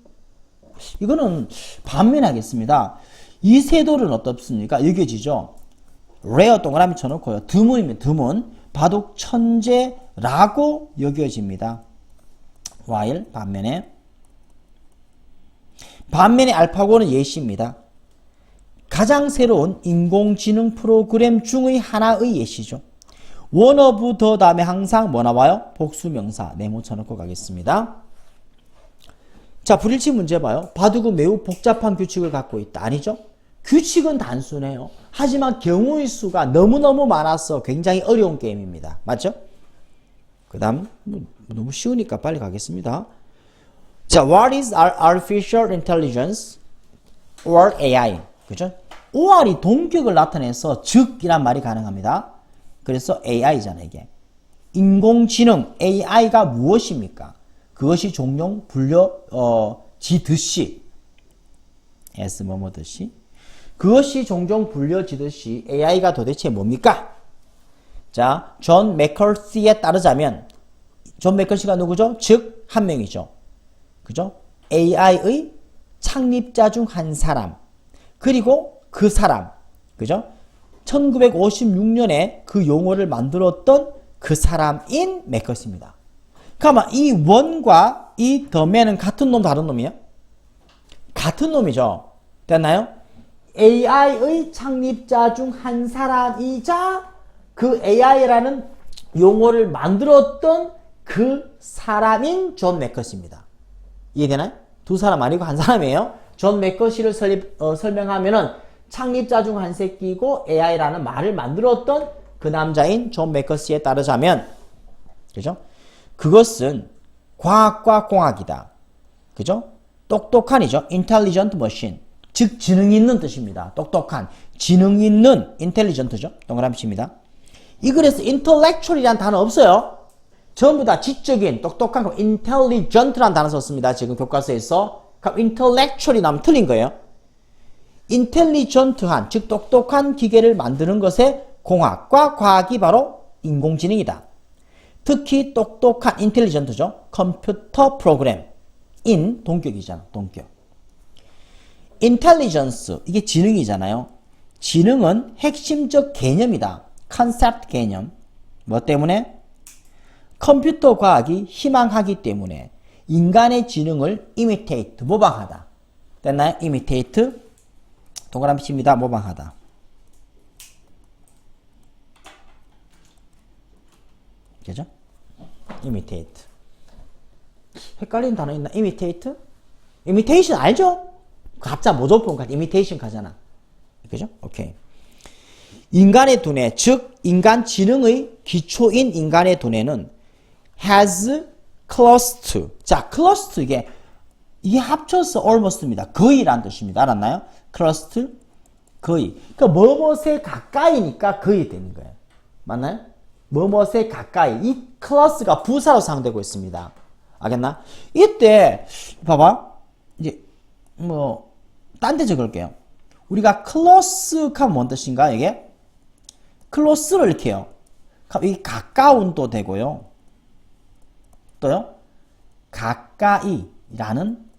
이거는 반면하겠습니다. 이세돌은 어떻습니까? 여겨지죠. rare 동그라미 쳐놓고요. 드문이면 드문, 바둑 천재라고 여겨집니다. while 반면에 알파고는 예시입니다. 가장 새로운 인공지능 프로그램 중의 하나의 예시죠. one of the 다음에 항상 뭐 나와요? 복수명사 네모 쳐놓고 가겠습니다. 자, 불일치 문제 봐요. 바둑은 매우 복잡한 규칙을 갖고 있다. 아니죠? 규칙은 단순해요. 하지만 경우의 수가 너무너무 많아서 굉장히 어려운 게임입니다. 맞죠? 그 다음 너무 쉬우니까 빨리 가겠습니다. 자, what is artificial intelligence or AI? 그죠? OR이 동격을 나타내서 즉이란 말이 가능합니다. 그래서 AI잖아요, 이게. 인공지능 AI가 무엇입니까? 그것이 종종 불려지듯이 S 뭐뭐듯이 그것이 종종 불려지듯이 AI가 도대체 뭡니까? 자, 존 맥커시에 따르자면 존 맥커시가 누구죠? 즉 한 명이죠. 그죠? AI의 창립자 중 한 사람. 그리고 그 사람. 그죠? 1956년에 그 용어를 만들었던 그 사람인 맥커시입니다. 그러면 이 원과 이 더맨은 같은 놈 다른 놈이에요? 같은 놈이죠. 됐나요? AI의 창립자 중 한 사람이자 그 AI라는 용어를 만들었던 그 사람인 존 매커시입니다. 이해되나요? 두 사람 아니고 한 사람이에요. 존 매커시를 설명하면은 창립자 중 한 새끼고 AI라는 말을 만들었던 그 남자인 존 매커시에 따르자면, 그죠? 그것은 과학과 공학이다. 그죠? 똑똑한이죠. intelligent machine. 즉, 지능 있는 뜻입니다. 똑똑한. 지능 있는 intelligent죠. 동그라미 칩니다. 이 글에서 intellectual이라는 단어 없어요. 전부 다 지적인, 똑똑한, intelligent라는 단어 썼습니다. 지금 교과서에서. 그럼 intellectual이 나오면 틀린 거예요. intelligent한, 즉 똑똑한 기계를 만드는 것의 공학과 과학이 바로 인공지능이다. 특히 똑똑한 intelligent죠. 컴퓨터 프로그램. in, 동격이잖아. 동격. intelligence, 이게 지능이잖아요. 지능은 핵심적 개념이다. 컨셉트 개념. 뭐 때문에? 컴퓨터 과학이 희망하기 때문에 인간의 지능을 imitate, 모방하다. 됐나요? imitate. 동그라미 칩니다. 모방하다. 그죠? imitate. 헷갈리는 단어 있나? imitate? imitation 알죠? 가짜 모조품 같은 imitation 가잖아. 그죠? 오케이. 인간의 두뇌, 즉 인간 지능의 기초인 인간의 두뇌는 has close to. 자, close to 이게 합쳐서 almost입니다. 거의란 뜻입니다. 알았나요? close to, 거의. 그러니까 뭐뭇에 가까이니까 거의 되는 거예요. 맞나요? 뭐뭇에 가까이. 이 close가 부사로 사용되고 있습니다. 알겠나? 이때 봐봐. 이제 뭐 딴 데 적을게요. 우리가 close 하면 뭔 뜻인가 이게? close를 이렇게 해요. 이 가까운도 되고요. 또요. 가까이라는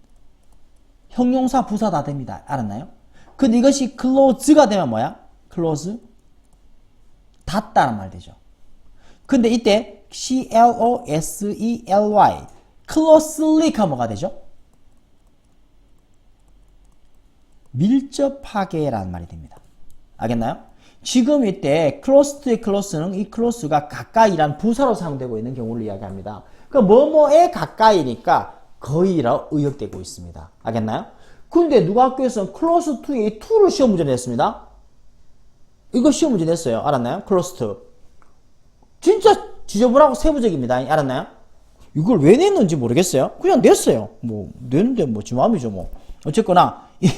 형용사 부사 다 됩니다. 알았나요? 근데 이것이 close가 되면 뭐야? close? 닿다란 말 되죠. 근데 이때 closely closely가 뭐가 되죠? 밀접하게라는 말이 됩니다. 알겠나요? 지금 이때 close의 close는 이 close가 가까이란 부사로 사용되고 있는 경우를 이야기합니다. 그러니까 뭐뭐에 가까이니까 거의라고 의역되고 있습니다. 알겠나요? 근데 누가 학교에서는 close to에 이 to를 시험 문제 냈습니다. 이거 시험 문제 냈어요. 알았나요? close to. 진짜 지저분하고 세부적입니다. 알았나요? 이걸 왜 냈는지 모르겠어요. 그냥 냈어요. 뭐 냈는데 뭐 지 마음이죠 뭐. 어쨌거나 이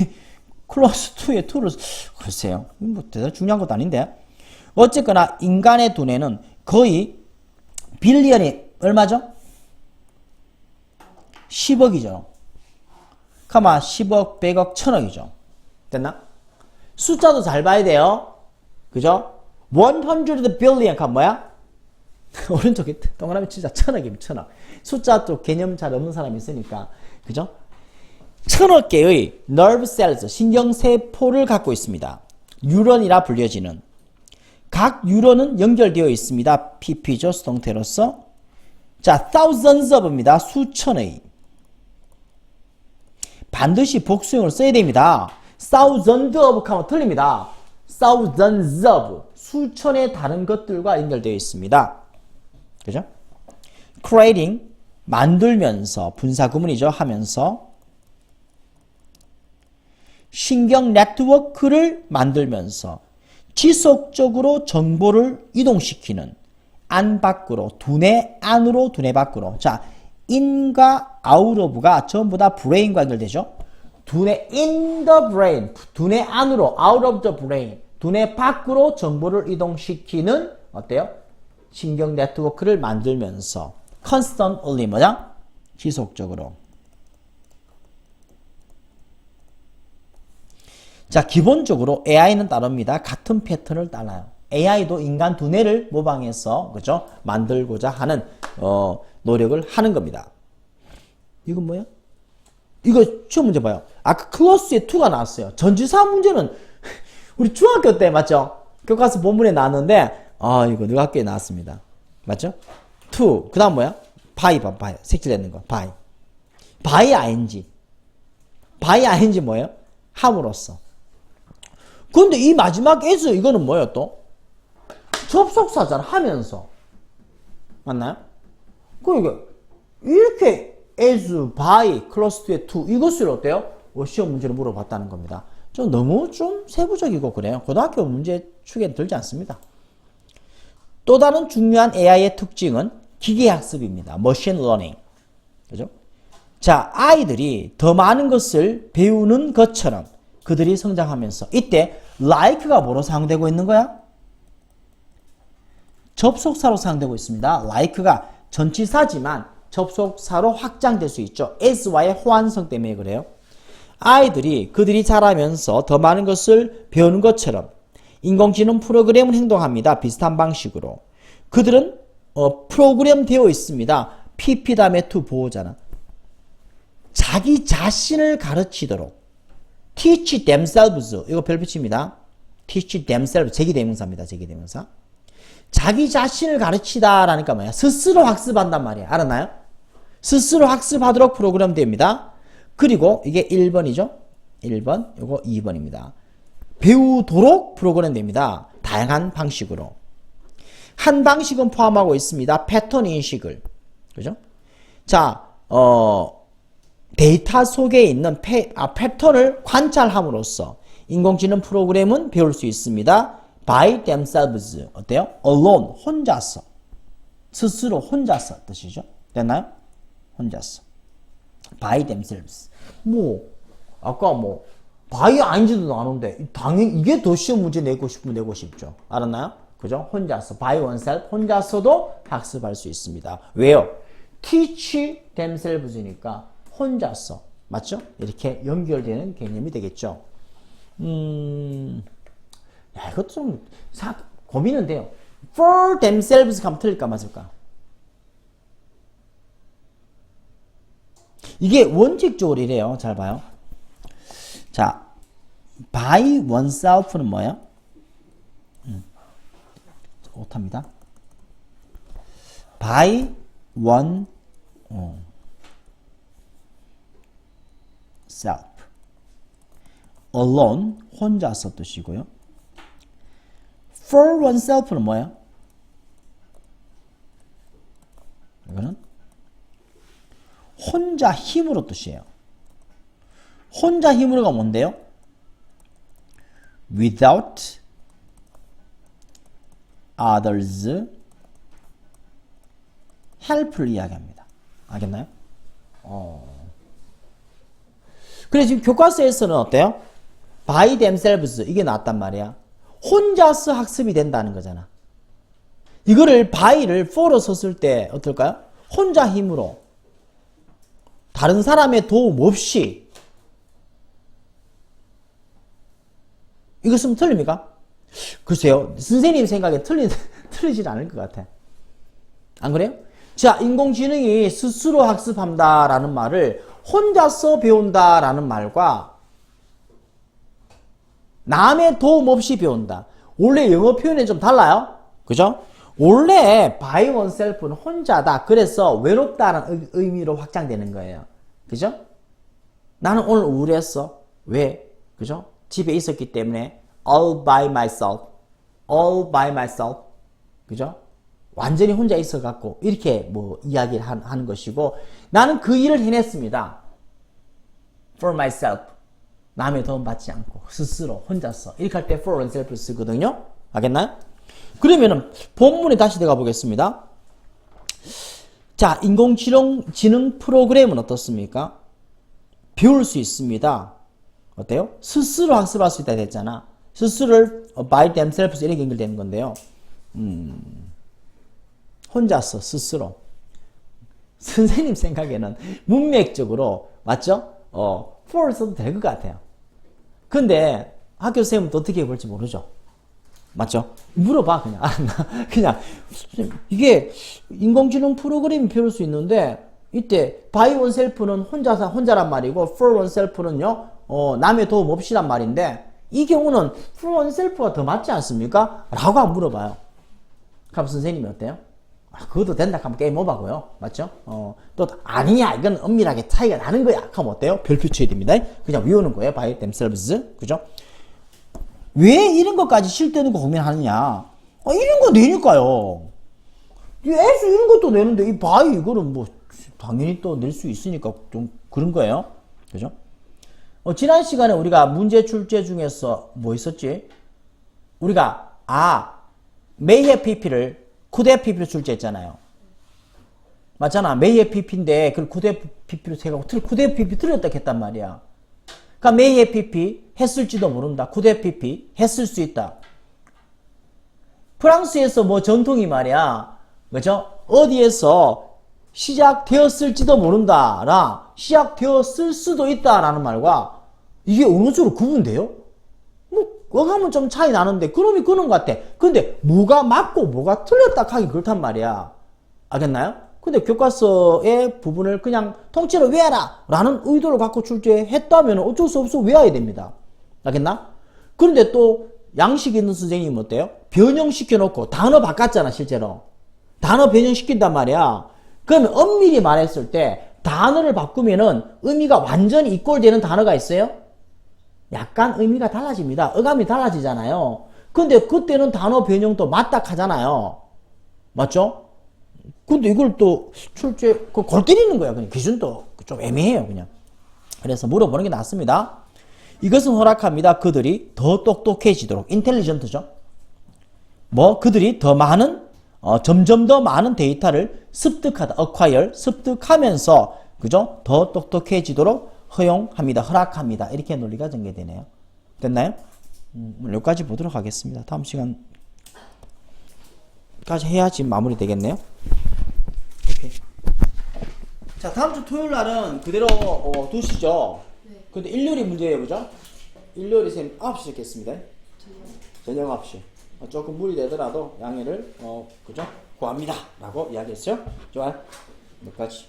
close to의 to를 글쎄요. 뭐 대단히 중요한 것도 아닌데. 어쨌거나 인간의 두뇌는 거의 빌리언이 얼마죠? 10억이죠. 가마 10억, 100억, 1000억이죠. 됐나? 숫자도 잘 봐야 돼요. 그죠? 100 billion 가 뭐야? 오른쪽에 동그라미 치자. 1000억이면 1000억. 숫자 또 개념 잘 없는 사람이 있으니까. 그죠? 1000억 개의 nerve cells, 신경세포를 갖고 있습니다. 뉴런이라 불려지는. 각 뉴런은 연결되어 있습니다. PP죠. 수동태로서. 자, thousands of입니다. 수천의. 반드시 복수형을 써야 됩니다. thousand of 하면 틀립니다. thousands of. 수천의 다른 것들과 연결되어 있습니다. 그죠? creating. 만들면서. 분사구문이죠. 하면서. 신경 네트워크를 만들면서 지속적으로 정보를 이동시키는 안 밖으로, 두뇌 안으로, 두뇌 밖으로. 자, in과 out of가 전부 다 brain과 연결되죠. 두뇌 in the brain, 두뇌 안으로, out of the brain, 두뇌 밖으로 정보를 이동시키는 어때요? 신경 네트워크를 만들면서 constantly 뭐냐? 지속적으로. 자, 기본적으로 AI는 따릅니다. 같은 패턴을 따라요. AI도 인간 두뇌를 모방해서 그죠? 만들고자 하는 노력을 하는 겁니다. 이건 뭐야? 이거 시험 문제 봐요. 아까 클로스에 2가 나왔어요. 전지사 문제는 우리 중학교 때 맞죠? 교과서 본문에 나왔는데 이거 누가 학교에 나왔습니다. 맞죠? 2. 그 다음 뭐야? 바이 봐. 바이. 색칠 내는 거. 바이. 바이 ing. 바이 ing 뭐예요? 함으로써. 근데 이 마지막 as 이거는 뭐예요 또? 접속사잖아. 하면서. 맞나요? 그러니까 이렇게 as, by, close to에 to 이것을 어때요? 시험 문제로 물어봤다는 겁니다. 좀 너무 좀 세부적이고 그래요. 고등학교 문제 축에 들지 않습니다. 또 다른 중요한 AI의 특징은 기계학습입니다. machine learning. 그죠? 자, 아이들이 더 많은 것을 배우는 것처럼 그들이 성장하면서 이때 like가 뭐로 사용되고 있는 거야? 접속사로 사용되고 있습니다. like가 전치사지만 접속사로 확장될 수 있죠. as와의 호환성 때문에 그래요. 아이들이 그들이 자라면서 더 많은 것을 배우는 것처럼 인공지능 프로그램은 행동합니다. 비슷한 방식으로. 그들은 프로그램 되어 있습니다. PP 다음에 to 보호잖아. 자기 자신을 가르치도록 teach themselves 이거 별빛입니다. teach themselves 제기대명사입니다. 제기대명사. 자기 자신을 가르치다 라니까 뭐야? 스스로 학습한단 말이야. 알았나요? 스스로 학습하도록 프로그램 됩니다. 그리고 이게 1번이죠. 1번, 이거 2번입니다. 배우도록 프로그램 됩니다. 다양한 방식으로. 한 방식은 포함하고 있습니다. 패턴 인식을. 그죠? 자, 데이터 속에 있는 패턴을 관찰함으로써 인공지능 프로그램은 배울 수 있습니다. by themselves. 어때요? alone. 혼자서. 스스로 혼자서 뜻이죠. 됐나요? 혼자서. by themselves. 아까 by 아닌지도 나오는데, 당연히 이게 더 시험 문제 내고 싶으면 내고 싶죠. 알았나요? 그죠? 혼자서. by oneself. 혼자서도 학습할 수 있습니다. 왜요? teach themselves니까 혼자서. 맞죠? 이렇게 연결되는 개념이 되겠죠. 야, 이것도 좀 고민은 돼요. for themselves 가면 틀릴까 맞을까? 이게 원칙적으로 이래요. 잘 봐요. 자, by oneself는 뭐예요? 오타입니다. by one self. alone, 혼자서 뜻이고요. for oneself는 뭐예요? 이거는 혼자 힘으로 뜻이에요. 혼자 힘으로가 뭔데요? without others help를 이야기합니다. 알겠나요? 그래 지금 교과서에서는 어때요? by themselves 이게 나왔단 말이야. 혼자서 학습이 된다는 거잖아. 이거를 by를 for로 썼을 때 어떨까요? 혼자 힘으로 다른 사람의 도움 없이 이거 쓰면 틀립니까? 글쎄요. 선생님 생각에 틀리진 않을 것 같아. 안 그래요? 자, 인공지능이 스스로 학습한다라는 말을 혼자서 배운다라는 말과 남의 도움 없이 배운다. 원래 영어 표현이 좀 달라요. 그죠? 원래 by oneself는 혼자다. 그래서 외롭다는 의미로 확장되는 거예요. 그죠? 나는 오늘 우울했어. 왜? 그죠? 집에 있었기 때문에 all by myself. all by myself. 그죠? 완전히 혼자 있어갖고 이렇게 이야기를 하는 것이고 나는 그 일을 해냈습니다. for myself. 남의 도움 받지 않고 스스로 혼자서 이렇게 할 때 for oneself 쓰거든요. 알겠나요? 그러면은 본문에 다시 들어가 보겠습니다. 자, 인공지능 프로그램은 어떻습니까? 배울 수 있습니다. 어때요? 스스로 학습할 수 있다 했잖아. 스스로를 by themselves 이렇게 연결되는 건데요. 혼자서 스스로. 선생님 생각에는 문맥적으로 맞죠? for 써도 될 것 같아요. 근데 학교 선생님도 어떻게 볼지 모르죠. 맞죠? 물어봐 그냥. 그냥 이게 인공지능 프로그램이 배울 수 있는데 이때 by oneself는 혼자란 말이고 for oneself는요 남의 도움 없이란 말인데 이 경우는 for oneself가 더 맞지 않습니까? 라고 한번 물어봐요. 그럼 선생님이 어때요? 그것도 된다 하면 게임 오버고요. 맞죠? 또 아니야 이건 엄밀하게 차이가 나는 거야. 그럼 어때요? 별표 쳐야 됩니다. 그냥 외우는 거예요. by themselves. 그죠? 왜 이런 것까지 실대는 거 고민하느냐? 이런 거 내니까요. X 이런 것도 내는데 이 바이 이거는 뭐 당연히 또 낼 수 있으니까 좀 그런 거예요. 그죠? 지난 시간에 우리가 문제 출제 중에서 뭐 있었지? 우리가 메이의 PP를 쿠데 PP로 출제했잖아요. 맞잖아. 메이의 PP인데 그걸 쿠데 PP로 생각하고 쿠데 PP 틀렸다 했단 말이야. 그러니까 메이의 PP 했을지도 모른다. 쿠데 PP 했을 수 있다. 프랑스에서 뭐 전통이 말이야. 그죠? 어디에서 시작되었을지도 모른다라 시작되었을 수도 있다라는 말과 이게 어느 쪽으로 구분돼요? 뭐 어감은 좀 차이 나는데 그놈이 그런 것 같아. 근데 뭐가 맞고 뭐가 틀렸다 하기 그렇단 말이야. 알겠나요? 근데 교과서의 부분을 그냥 통째로 외워라 라는 의도를 갖고 출제했다면 어쩔 수 없어 외워야 됩니다. 알겠나? 그런데 또 양식 있는 선생님은 어때요? 변형시켜 놓고 단어 바꿨잖아 실제로. 단어 변형시킨단 말이야. 그러면 엄밀히 말했을 때 단어를 바꾸면은 의미가 완전히 이꼴되는 단어가 있어요? 약간 의미가 달라집니다. 어감이 달라지잖아요. 근데 그때는 단어 변형도 맞다 하잖아요. 맞죠? 근데 이걸 또 출제 골 때리는 거야. 그냥 기준도 좀 애매해요. 그냥. 그래서 물어보는 게 낫습니다. 이것은 허락합니다. 그들이 더 똑똑해지도록. 인텔리전트죠. 뭐 그들이 더 많은 점점 더 많은 데이터를 습득하다. acquire 습득하면서 그죠? 더 똑똑해지도록 허용합니다. 허락합니다. 이렇게 논리가 전개되네요. 됐나요? 여기까지 보도록 하겠습니다. 다음 시간까지 해야지 마무리 되겠네요. 오케이. 자, 다음 주 토요일 날은 그대로 두시죠. 네. 근데 일요일이 문제예요, 그죠? 일요일이 쌤 9시 있겠습니다. 저녁 9시. 조금 무리 되더라도 양해를 그죠? 구합니다. 라고 이야기했어요. 좋아요. 여기까지.